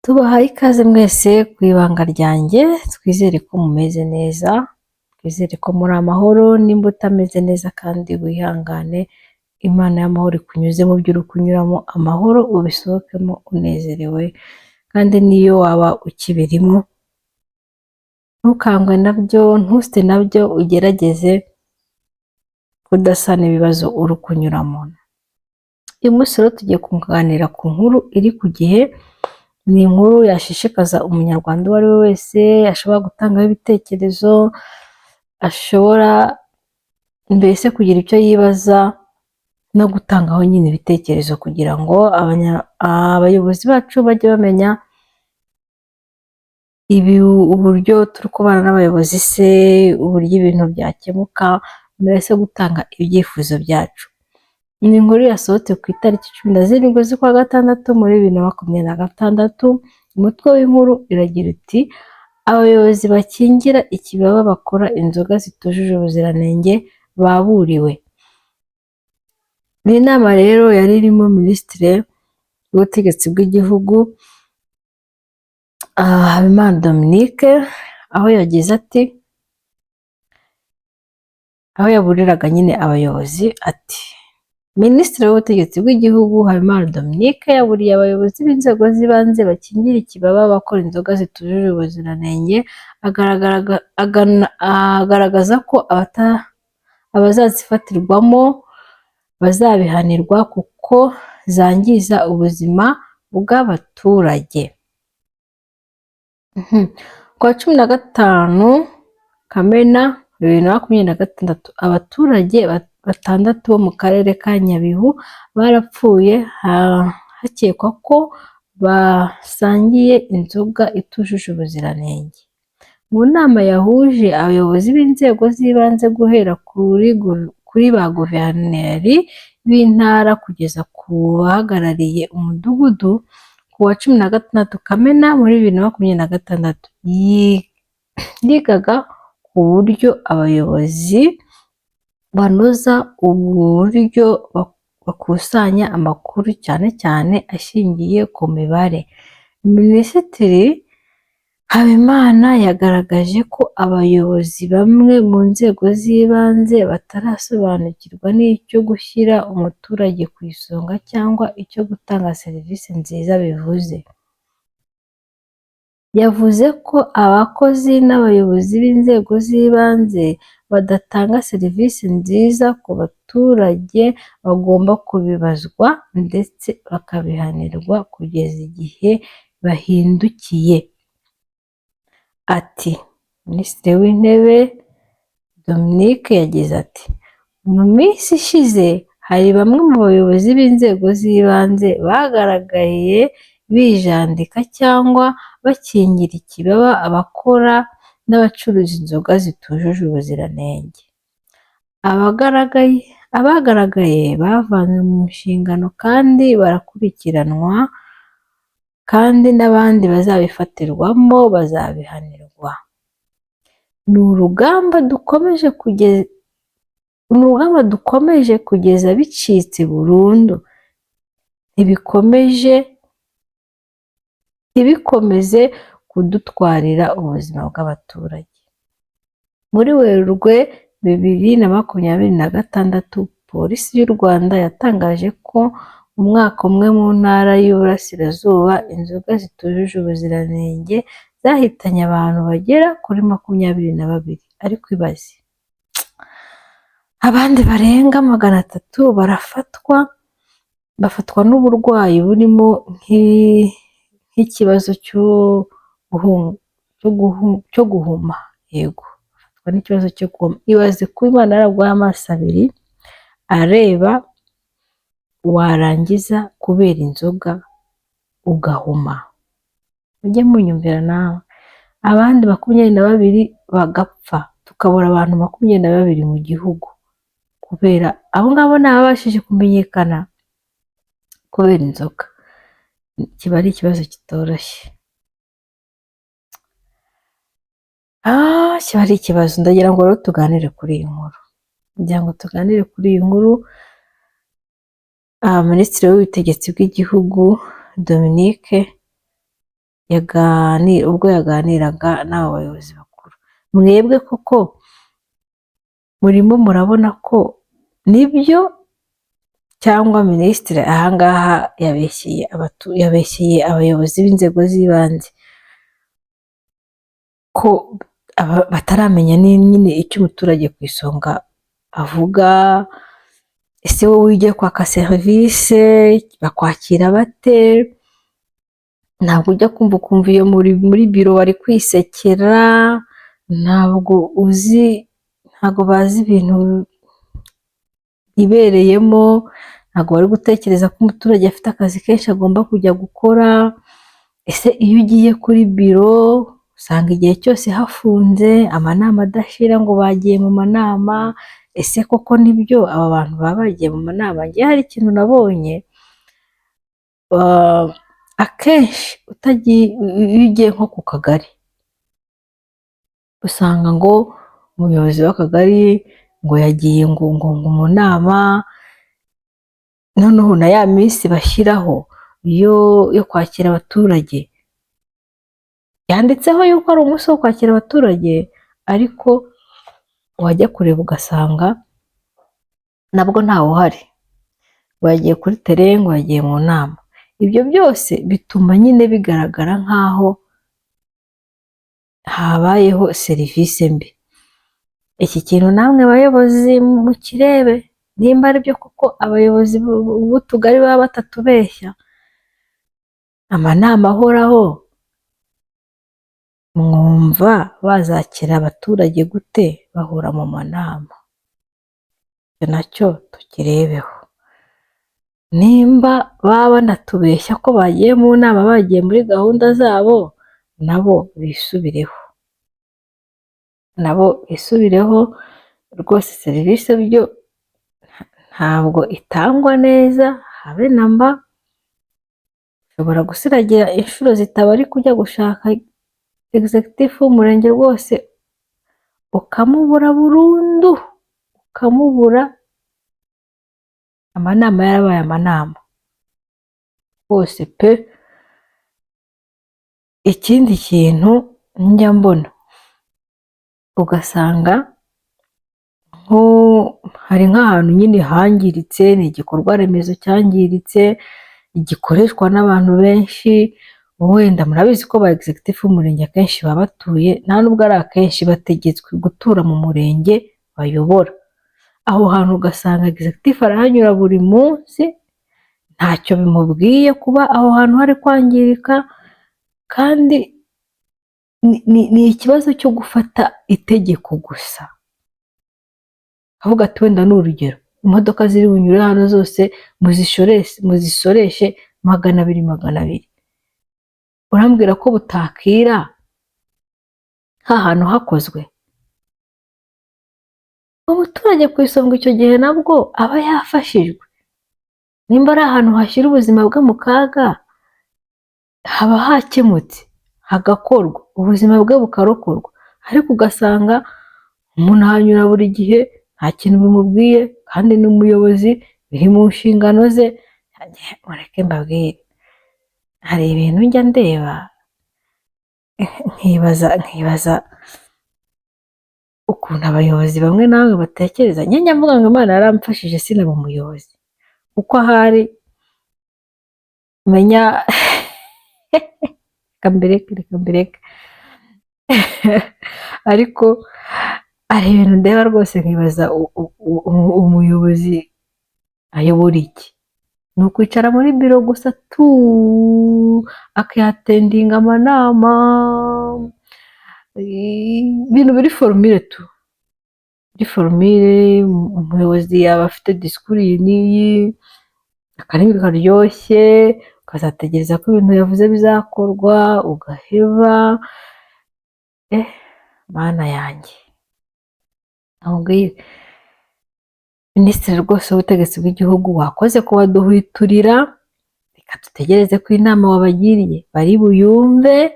Tubahaye ikaze mwese ku ibanga ryanjye, twizere ko mumeze neza, twizere ko muri amahoro. Nimba utameze neza kandi wihangane, Imana y'amahoro ikunyuze mu byo uri kunyuramo amahoro, ubisohokemo unezerewe. Kandi niyo waba ukibirimo, ntukangwe nabyo, ntusite nabyo, ugerageze kudasana ibibazo uri kunyuramo. Uyu munsi rero tugiye kuganira ku nkuru iri ku Gihe. Ni inkuru yashishikaza umunyarwanda uwo ari we wese, ashobora gutangaho ibitekerezo, ashobora mbese kugira icyo yibaza no gutangaho nyine ibitekerezo, kugira ngo abayobozi bacu bajye bamenya uburyo turi kubana n'abayobozi se, uburyo ibintu byakemuka, mbese gutanga ibyifuzo byacu. Ni inkuru yasohotse ku itariki 17 z'ukwa gatandatu muri 2026. Umutwe w'inkuru iragira iti abayobozi bakingira ikibaba bakora inzoga zitujuje ubuziranenge baburiwe. Ni inama rero yari irimo Minisitiri w'Ubutegetsi bw'Igihugu Habimana Dominique, aho yagize ati, aho yaburiraga nyine abayobozi ati: Minisitiri w'Ubutegetsi bw'Igihugu Habimana Dominique yaburiye abayobozi b'inzego z'ibanze bakingira ikibaba bakora inzoga zitujuje ubuziranenge, agaragaza ko abazazifatirwamo bazabihanirwa kuko zangiza ubuzima bw'abaturage. Ku wa 15 Kamena 2026, abaturage 6 bo mu karere ka Nyabihu barapfuye hakekwa ko basangiye inzoga itujuje ubuziranenge. Mu nama yahuje abayobozi b'inzego z'ibanze guhera kuri ba guverineri b'intara kugeza ku bahagarariye umudugudu, ku wa 16 Kamena muri 2026, yigaga ku buryo abayobozi banoza uburyo bakusanya amakuru cyane cyane ashingiye ku mibare. Minisitiri Habimana yagaragaje ko abayobozi bamwe mu nzego z'ibanze batarasobanukirwa n'icyo gushyira umuturage ku isonga cyangwa icyo gutanga serivisi nziza bivuze. Yavuze ko abakozi n'abayobozi b'inzego z'ibanze badatanga serivisi nziza ku baturage bagomba kubibazwa ndetse bakabihanirwa kugeza igihe bahindukiye. Ati Minisitiri w'Intebe Dominique yagize ati, mu minsi ishize hari bamwe mu bayobozi b'inzego z'ibanze bagaragaye bijandika cyangwa bakingira ikibaba abakora n'abacuruza inzoga zitujuje ubuziranenge. Abagaragaye bavanywe mu nshingano kandi barakurikiranwa, kandi n'abandi bazabifatirwamo bazabihanirwa. Ni urugamba dukomeje kugeza bicitse burundu, ntibikomeze kudutwarira ubuzima bw'abaturage. Muri Werurwe 2026, Polisi y'u Rwanda yatangaje ko mu mwaka umwe mu ntara y'Uburasirazuba inzoga zitujuje ubuziranenge zahitanye abantu bagera kuri 22. Ariko ibaze, abandi barenga 300 bafatwa n'uburwayi burimo nk'ikibazo cyo guhuma. Yego, bafatwa n'ikibazo cyo guhuma. Ibaze ko Imana yaraguhaye amaso abiri areba, warangiza kubera inzoga ugahuma. Mujye munyumvira nawe, abandi 22 bagapfa, tukabura abantu 22 mu gihugu kubera abo ngabo ntabashije kumenyekana kubera inzoga. Kiba ari ikibazo kitoroshye. Kiba ari ikibazo. Ndagira ngo rero tuganire kuri iyi nkuru. Minisitiri w'Ubutegetsi bw'Igihugu Dominique ubwo yaganiraga n'abo bayobozi bakuru. Mwebwe koko murimo murabona ko nibyo, cyangwa minisitiri ahangaha yabeshyeye abayobozi b'inzego z'ibanze ko bataramenya nyine icyo umuturage ku isonga avuga? Ese wowe ugiye kwaka serivisi bakwakira bate? Ntabwo ujya kumva ukumva iyo muri biro bari kwisekera, ntabwo bazi ibintu ibereyemo, ntabwo bari gutekereza ko umuturage afite akazi kenshi agomba kujya gukora. Ese iyo ugiye kuri biro usanga igihe cyose hafunze, amanama adashira ngo bagiye mu manama. Ese koko nibyo aba bantu baba bagiye mu manama? Ngewe hari ikintu nabonye, akenshi iyo ugiye nko ku kagari usanga ngo umuyobozi w'akagari ngo yagiye ngo mu nama, noneho na ya minsi bashyiraho yo kwakira abaturage yanditseho yuko ari umunsi wo kwakira abaturage, ariko wajya kureba ugasanga nabwo ntawe uhari, ngo yagiye kuri tere, ngo yagiye mu nama. Ibyo byose bituma nyine bigaragara nk'aho habayeho serivisi mbi. Iki kintu namwe bayobozi mukirebe, nimba ari byo koko abayobozi b'utugari baba batatubeshya, amanama ahoraho, mwumva bazakira abaturage gute bahura mu manama? Icyo nacyo tukirebeho. Nimba baba banatubeshya ko bagiye mu nama, bagiye muri gahunda zabo, nabo bisubireho rwose. Serivisi byo ntabwo itangwa neza habe na mba. Ushobora gusiragira inshuro zitabari kujya gushaka executive w'umurenge rwose ukamubura burundu, ukamubura. Amanama yarabaye amanama rwose pe. Ikindi kintu njya mbona, ugasanga hari nk'ahantu nyine hangiritse, ni igikorwa remezo cyangiritse, gikoreshwa n'abantu benshi. Wenda murabizi ko ba executive w'umurenge akenshi baba batuye, nta nubwo ari akenshi, bategetswe gutura mu murenge bayobora. Aho hantu ugasanga executive arahanyura buri munsi, ntacyo bimubwiye kuba aho hantu hari kwangirika, kandi ni ikibazo cyo gufata itegeko gusa. Avuga ati wenda ni urugero, imodoka ziri bunyure hano zose muzisoreshe 200. Urambwira ko butakira ha hantu hakozwe? Umuturage ku isonga icyo gihe nabwo aba yafashijwe. Nimba ari ahantu hashyira ubuzima bwe mu kaga, haba hakemutse, hagakorwa, ubuzima bwe bukarokorwa. Ariko ugasanga umuntu ahanyura buri gihe, nta kintu bimubwiye, kandi n'umuyobozi biri mu nshingano ze. Mureke mbabwire, hari ibintu njya ndeba nkibaza ukuntu abayobozi bamwe na bamwe batekereza. Njya mvuga ngo Imana yaramfashije sinaba umuyobozi, kuko ahari menya reka mbireke ariko hari ibintu ndeba rwose nkibaza, umuyobozi ayobora iki? Ni ukwicara muri biro gusa akihatendinga amanama, ibintu biri formule biri formule. Umuyobozi yaba afite disikuru iyi n'iyi, akarimi karyoshye, ukazategereza ko ibintu yavuze bizakorwa, ugaheba. Mana yanjye, Minisitiri rwose w'ubutegetsi bw'igihugu, wakoze kubaduhwiturira. Reka dutegereze ko inama wabagiriye bari buyumve,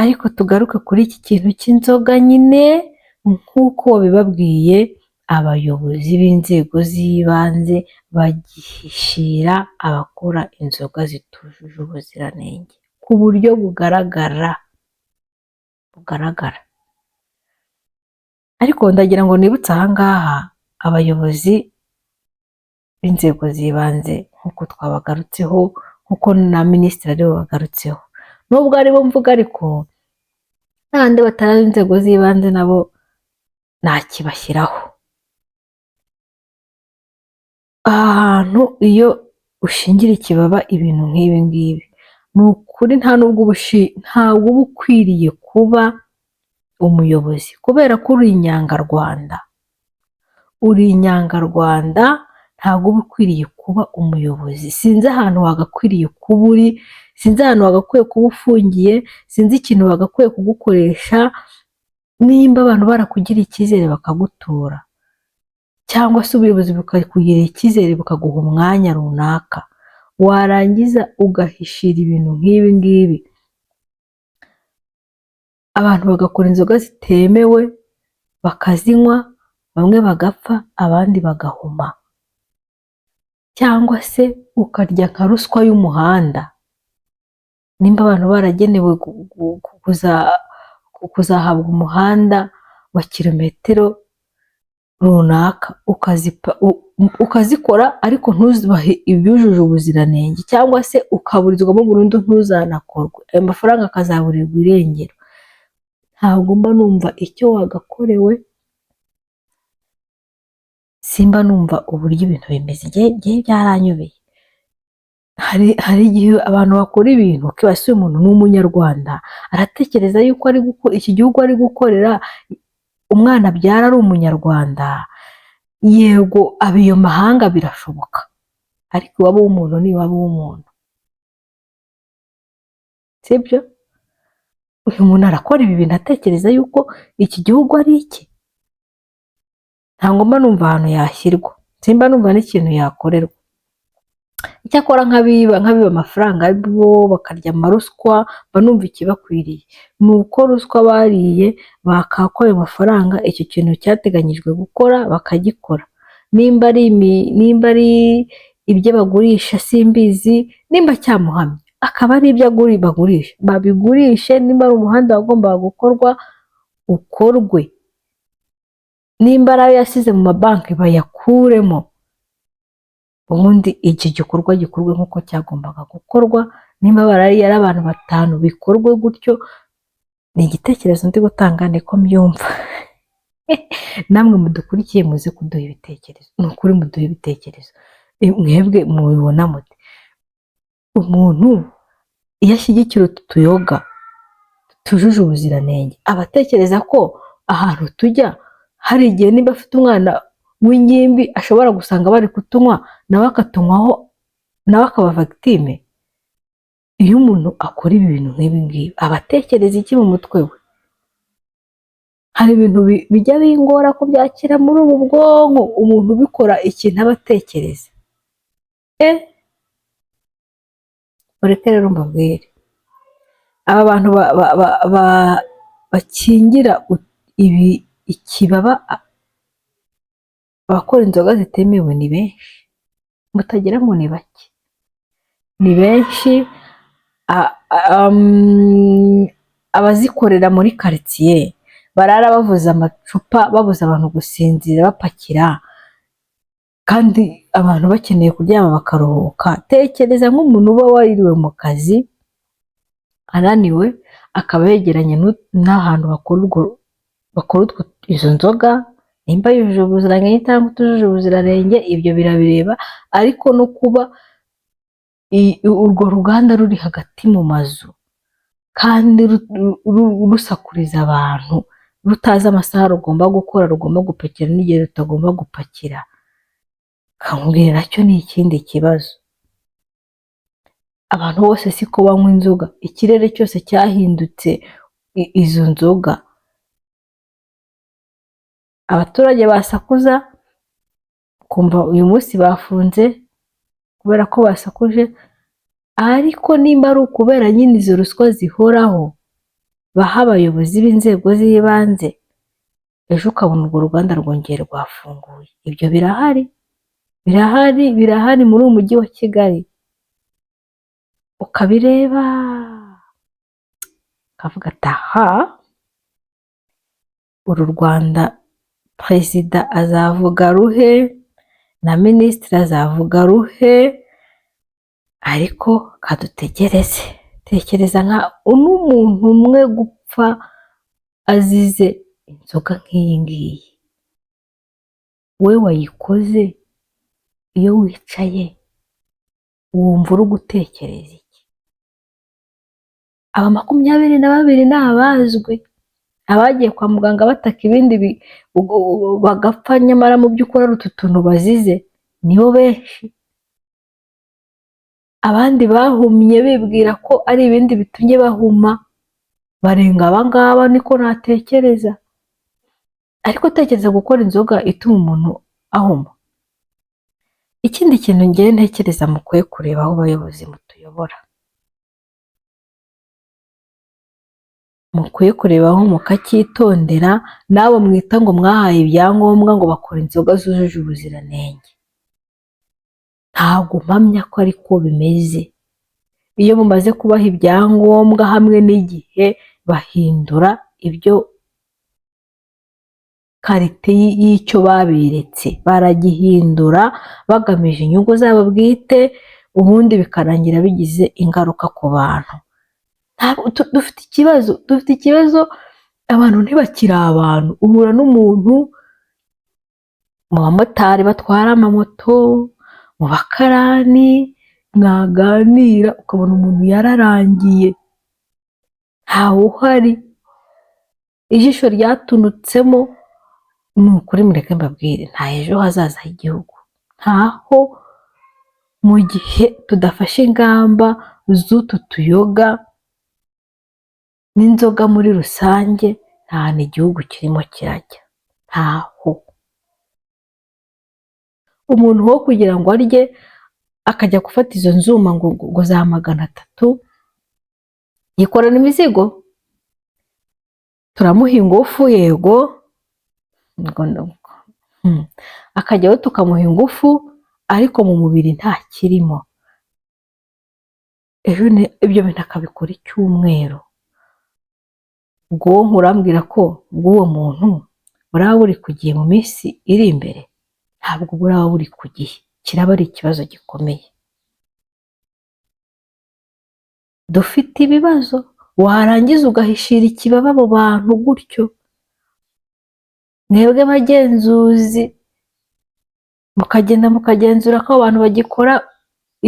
ariko tugaruke kuri iki kintu cy'inzoga nyine, nk'uko wabibabwiye. Abayobozi b'inzego z'ibanze bagihishira abakora inzoga zitujuje ubuziranenge. ku buryo bugaragara. Ariko ndagira ngo nibutse aha ngaha abayobozi b'inzego z'ibanze nk'uko twabagarutseho, nk'uko na minisitiri aribo bagarutseho, nubwo aribo mvuga ariko n'abandi batari inzego z'ibanze nabo ntakibashyiraho. Aha hantu iyo ushingira ikibaba ibintu nk'ibi ngibi, ni ukuri ntabwo uba ukwiriye kuba umuyobozi, kubera ko uri inyangarwanda. Ntabwo uba ukwiriye kuba umuyobozi. Sinzi ahantu wagakwiriye kuba uri, sinzi ahantu wagakwiye kuba ufungiye, sinzi ikintu bagakwiye kugukoresha nimba abantu barakugiriye icyizere bakagutora, cyangwa se ubuyobozi bukakugirira icyizere bukaguha umwanya runaka, warangiza ugahishira ibintu nk'ibi ngibi, abantu bagakora inzoga zitemewe bakazinywa, bamwe bagapfa abandi bagahuma, cyangwa se ukarya nka ruswa y'umuhanda. Nimba abantu baragenewe kuzahabwa umuhanda wa kilometero runaka, ukazikora ariko ntuzubahe ibyujuje ubuziranenge, cyangwa se ukaburizwamo burundu ntuzanakorwe, ayo mafaranga akazaburirwa irengero. Ntabwo mba numva icyo wagakorewe, simba numva uburyo ibintu bimeze. Njye byaranyobeye. Hari igihe abantu bakora ibintu ukibasiye umuntu ni umunyarwanda, aratekereza yuko iki gihugu ari gukorera umwana abyara ari umunyarwanda. Yego aba iyo mahanga birashoboka, ariko iwabo w'umuntu ni iwabo w'umuntu, sibyo? Uyu muntu arakora ibi bintu atekereza yuko iki gihugu ari iki. Ntabwo mba numva ahantu yashyirwa, simba numva n'ikintu yakorerwa. Icyakora nk'abiba amafaranga bo bakarya amaruswa, mba numva ikibakwiriye ni uko ruswa bariye bakakwa ayo mafaranga, icyo kintu cyateganyijwe gukora bakagikora. Nimba ari ibyo bagurisha simbizi, nimba cyamuhamye akaba ari ibyo bagurisha babigurishe, nimba ari umuhanda wagombaga gukorwa ukorwe, nimba ari ayo yasize mu mabanki bayakuremo, ubundi iki gikorwa gikorwe nk'uko cyagombaga gukorwa. Nimba ari abantu 5 bikorwe gutyo. Ni igitekerezo ndi gutanga, niko mbyumva. Namwe mudukurikiye muze kuduha ibitekerezo, ni ukuri muduha ibitekerezo, mwebwe mubibona mute? Umuntu iyo ashyigikira utu tuyoga tujuje ubuziranenge, abatekereza ko ahantu tujya hari igihe niba afite umwana w'ingimbi ashobora gusanga bari kutunywa nawe akatunywaho, nawe akaba victime. Iyo umuntu akora ibi bintu nk'ibi ngibi abatekereza iki mu mutwe we? Hari ibintu bijya bingora ko byakira muri ubu bwonko, umuntu ubikora ikintu aba atekereza. Mureke rero mbabwire, aba bantu bakingira ikibaba abakora inzoga zitemewe ni benshi, mutagira ngo ni bake, ni benshi. Abazikorera muri karitsiye barara bavuza amacupa, babuza abantu gusinzira, bapakira, kandi abantu bakeneye kuryama bakaruhuka. Tekereza nk'umuntu uba waririwe mu kazi ananiwe, akaba yegeranye n'ahantu bakora izo nzoga, nimba yujuje ubuziranenge cyangwa utujuje ubuziranenge, ibyo birabireba. Ariko no kuba urwo ruganda ruri hagati mu mazu kandi rusakuriza abantu, rutazi amasaha rugomba gukora, rugomba gupakira n'igihe rutagomba gupakira, kamubwira nacyo ni ikindi kibazo. Abantu bose siko banywa inzoga, ikirere cyose cyahindutse izo nzoga. Abaturage basakuza kumva uyu munsi bafunze kubera ko basakuje, ariko nimba ari ukubera nyine izo ruswa zihoraho baha abayobozi b'inzego z'ibanze, ejo ukabona urwo ruganda rwongeye rwafunguye. Ibyo birahari muri uyu mujyi wa Kigali, ukabireba kavuga ati aha, uru Rwanda perezida azavuga ruhe na minisitiri azavuga ruhe, ariko kadutegereze. Tekereza nka n'umuntu umwe gupfa azize inzoga nk'iyi ngiyi, we wayikoze, iyo wicaye wumva uri gutekereza iki? Aba 22 ni abazwi, abagiye kwa muganga bataka ibindi bagapfa, nyamara mu by'ukuri ari utu tuntu bazize nibo benshi. Abandi bahumye bibwira ko ari ibindi bitumye bahuma, barenga abangaba, niko natekereza. Ariko tekereza gukora inzoga ituma umuntu ahuma. Ikindi kintu ngewe ntekereza mukwiye kureba aho abayobozi mutuyobora, mukwiye kurebaho mukacyitondera. N'abo mwita ngo mwahaye ibyangombwa ngo bakora inzoga zujuje ubuziranenge, ntabwo mpamya ko ariko bimeze. Iyo mumaze kubaha ibyangombwa hamwe n'igihe, bahindura ibyo karite y'icyo baberetse, baragihindura bagamije inyungu zabo bwite, ubundi bikarangira bigize ingaruka ku bantu. Dufite ikibazo, abantu ntibakiri abantu. Uhura n'umuntu mu bamotari batwara amamoto, mu bakarani, mwaganira ukabona umuntu yararangiye, ntawe uhari, ijisho ryatunutsemo. Ni ukuri mureke mbabwire, nta ejo hazaza h'igihugu, ntaho, mu gihe tudafashe ingamba z'utu tuyoga n'inzoga muri rusange, nta n'igihugu kirimo kirajya, ntaho. Umuntu wo kugira ngo arye akajya gufata izo nzuma ngo za 300, yikorana imizigo. Turamuha ingufu yego, akajyaho tukamuha ingufu, ariko mu mubiri nta kirimo. Ibyo bintu akabikora icyumweru, ubwonko urambwira ko bw'uwo muntu buraba buri ku gihe mu minsi iri imbere? Ntabwo buraba buri ku gihe, kiraba ari ikibazo gikomeye. Dufite ibibazo, warangiza ugahishira ikibaba abo bantu gutyo. Mwebwe abagenzuzi mukagenda mukagenzura ko abantu bagikora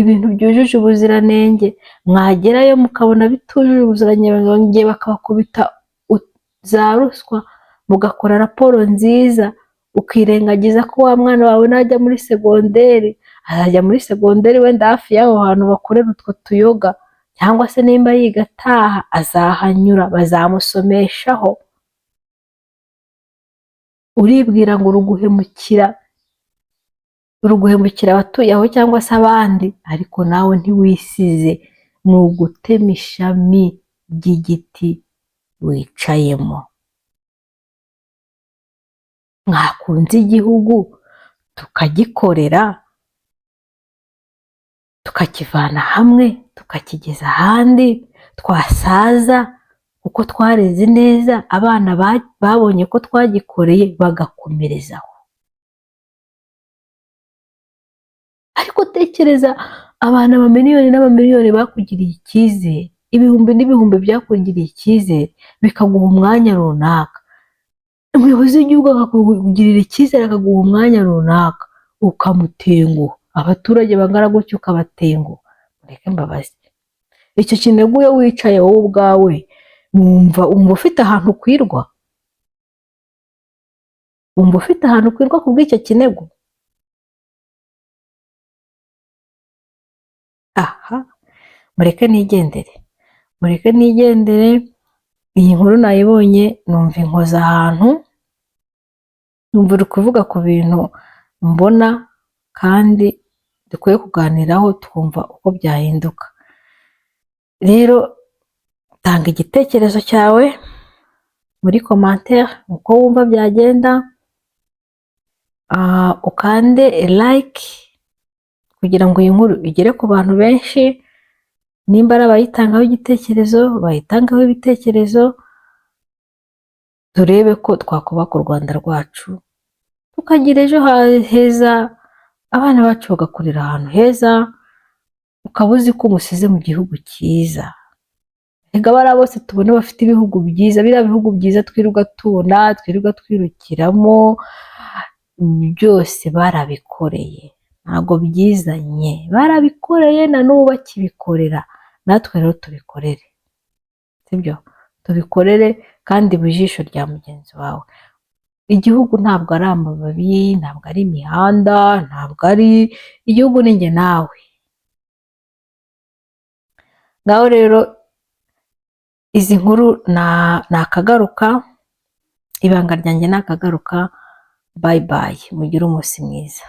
ibintu byujuje ubuziranenge, mwagerayo mukabona bitujuje ubuziranenge bakabakubita za ruswa, mugakora raporo nziza, ukirengagiza ko wa mwana wawe najya muri segonderi, azajya muri segonderi wenda hafi y'aho hantu bakorera utwo tuyoga, cyangwa se nimba yiga ataha azahanyura, bazamusomeshaho. Uribwira ngo uruguhemukira abatuye aho cyangwa se abandi, ariko nawe ntiwisize, ni ugutema ishami ry'igiti wicayemo. Mwakunze igihugu tukagikorera, tukakivana hamwe tukakigeza ahandi, twasaza uko twareze neza, abana babonye ko twagikoreye bagakomerezaho. Ariko tekereza abantu amamiliyoni n'amamiliyoni bakugiriye icyizere, ibihumbi n'ibihumbi byakugiriye icyizere, bikaguha umwanya runaka. Umuyobozi w'igihugu akakugirira icyizere, akaguha umwanya runaka, ukamutenguha. Abaturage bangana gutyo ukabatenguha. Mureke mbabaze, icyo kinegu iyo wicaye wowe ubwawe, wumva ufite ahantu ukwirwa? Wumva ufite ahantu ukwirwa kubw'icyo kinegu? Aha, mureke nigendere. Iyi nkuru nayibonye numva inkoza ahantu, numva uri kuvuga ku bintu mbona kandi dukwiye kuganiraho twumva uko byahinduka. Rero tanga igitekerezo cyawe muri commentaire uko wumva byagenda, ukande like kugira ngo iyi nkuru igere ku bantu benshi, nimba ari abayitangaho igitekerezo bayitangaho ibitekerezo, turebe ko twakubaka u Rwanda rwacu tukagira ejo heza, abana bacu bagakurira ahantu heza, ukaba uzi ko umusize mu gihugu cyiza. Reka bariya bose tubona bafite ibihugu byiza, biriya bihugu byiza twirirwa tubona, twirirwa twirukiramo, byose barabikoreye, ntabwo byizanye, barabikoreye na n'ubu bakibikorera. Natwe rero tubikorere, sibyo? Tubikorere kandi mu jisho rya mugenzi wawe. Igihugu ntabwo ari amababi, ntabwo ari imihanda, ntabwo ari igihugu, ni njye nawe. Ngaho rero izi nkuru ni akagaruka, ibanga ryanjye ni akagaruka. Bye bye, mugire umunsi mwiza.